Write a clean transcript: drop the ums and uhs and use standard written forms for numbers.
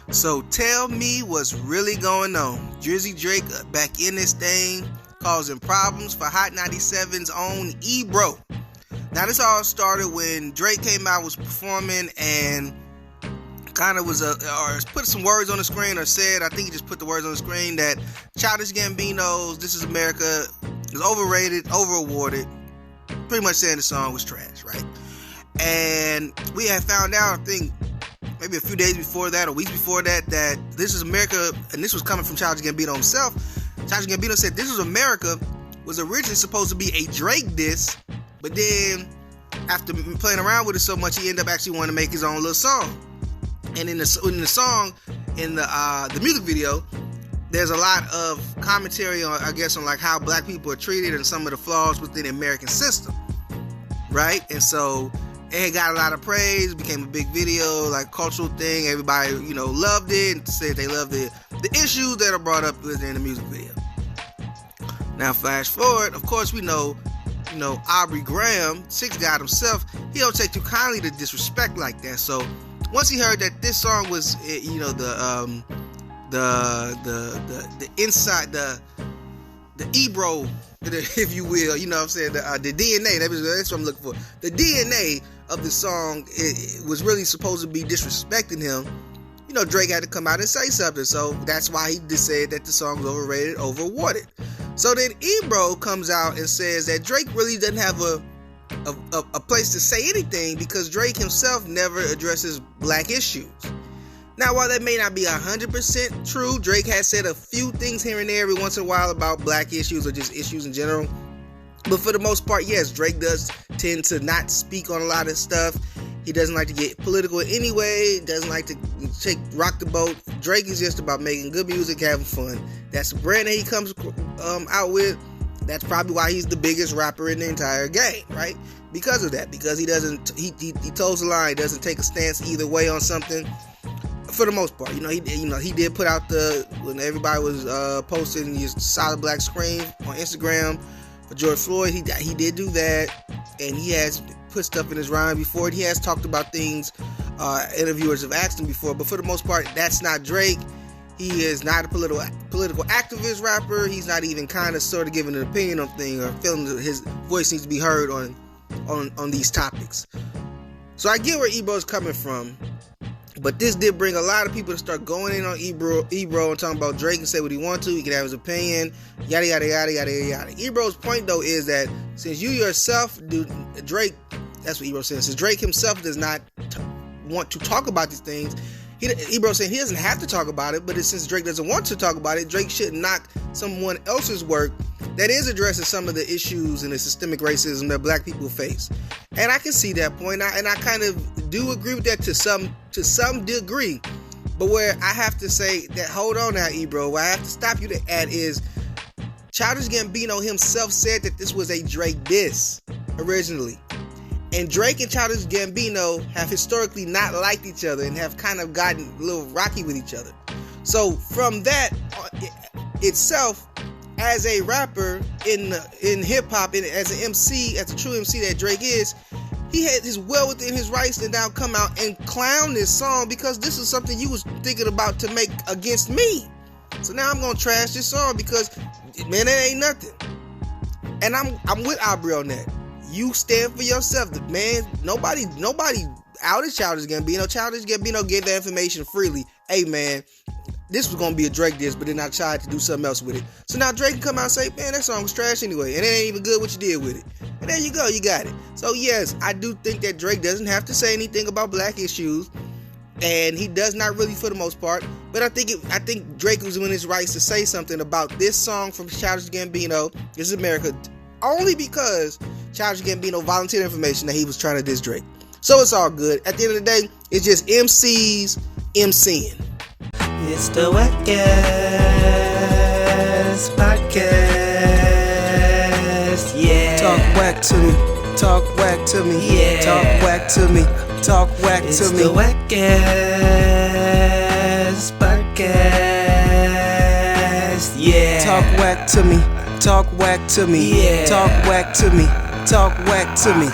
So tell me what's really going on. Drizzy Drake back in this thing, causing problems for Hot 97's own Ebro. Now this all started when Drake came out, was performing, and kind of was or put some words on the screen, or said, I think he just put the words on the screen, that Childish Gambinos' This Is America is overrated, over-awarded, pretty much saying the song was trash, right? And we had found out, I think, maybe a few days before that, or weeks before that, that This Is America, and this was coming from Childish Gambino himself. Childish Gambino said This Is America was originally supposed to be a Drake diss, but then after playing around with it so much, he ended up actually wanting to make his own little song. And in the song, in the music video, there's a lot of commentary on, I guess, on like how black people are treated and some of the flaws within the American system, right? And so it got a lot of praise, became a big video, like cultural thing. Everybody, loved it and said they loved the issues that are brought up within the music video. Now, flash forward, of course, we know, Aubrey Graham, Six God himself, he don't take too kindly to disrespect like that. So once he heard that this song was, the inside, the Ebro, if you will, you know what I'm saying, the DNA, that's what I'm looking for. The DNA of the song, it was really supposed to be disrespecting him. Drake had to come out and say something, so that's why he just said that the song was overrated, over-awarded. So then Ebro comes out and says that Drake really doesn't have a place to say anything because Drake himself never addresses black issues. Now, while that may not be 100% true, Drake has said a few things here and there every once in a while about black issues or just issues in general. But for the most part, yes, Drake does tend to not speak on a lot of stuff. He doesn't like to get political anyway, doesn't like to rock the boat. Drake is just about making good music, having fun. That's the brand that he comes out with. That's probably why he's the biggest rapper in the entire game, right? Because of that, because he toes the line, he doesn't take a stance either way on something. For the most part, he did put out when everybody was posting his solid black screen on Instagram for George Floyd, he did do that, and he has put stuff in his rhyme before. He has talked about things interviewers have asked him before, but for the most part, that's not Drake. He is not a political activist rapper. He's not even kind of sort of giving an opinion on things or feeling that his voice needs to be heard on these topics. So I get where Ebro's coming from, but this did bring a lot of people to start going in on Ebro and talking about Drake and say what he wants to. He can have his opinion, yada yada yada yada yada. Ebro's point though is that since you yourself do Drake, that's what Ebro says. Since Drake himself does not want to talk about these things, Ebro saying he doesn't have to talk about it, but since Drake doesn't want to talk about it, Drake should knock someone else's work that is addressing some of the issues and the systemic racism that black people face. And I can see that point, and I kind of do agree with that to some degree. But where I have to say that, hold on now, Ebro, where I have to stop you at is Childish Gambino himself said that this was a Drake diss originally. And Drake and Childish Gambino have historically not liked each other and have kind of gotten a little rocky with each other. So from that itself, as a rapper in hip hop and as an MC, as a true MC that Drake is, he is well within his rights to now come out and clown this song because this is something you was thinking about to make against me. So now I'm gonna trash this song because, man, it ain't nothing. And I'm with Aubrey on that. You stand for yourself, man. Nobody outed Childish Gambino. Childish Gambino gave that information freely. Hey, man, this was gonna be a Drake diss, but then I tried to do something else with it. So now Drake can come out and say, man, that song was trash anyway, and it ain't even good what you did with it. And there you go, you got it. So yes, I do think that Drake doesn't have to say anything about black issues, and he does not really for the most part. But I think Drake was within his rights to say something about this song from Childish Gambino, This Is America, only because Childish Gambino volunteered information that he was trying to diss Drake. So it's all good. At the end of the day, it's just MCs MCing. It's the WACCast podcast. Yeah. Talk whack to me. Talk whack to me. Yeah. Talk whack to me. Talk whack to me. It's the WACCast podcast. Yeah. Talk whack to me. Talk whack to me. Yeah. Talk whack to me. Talk whack to me.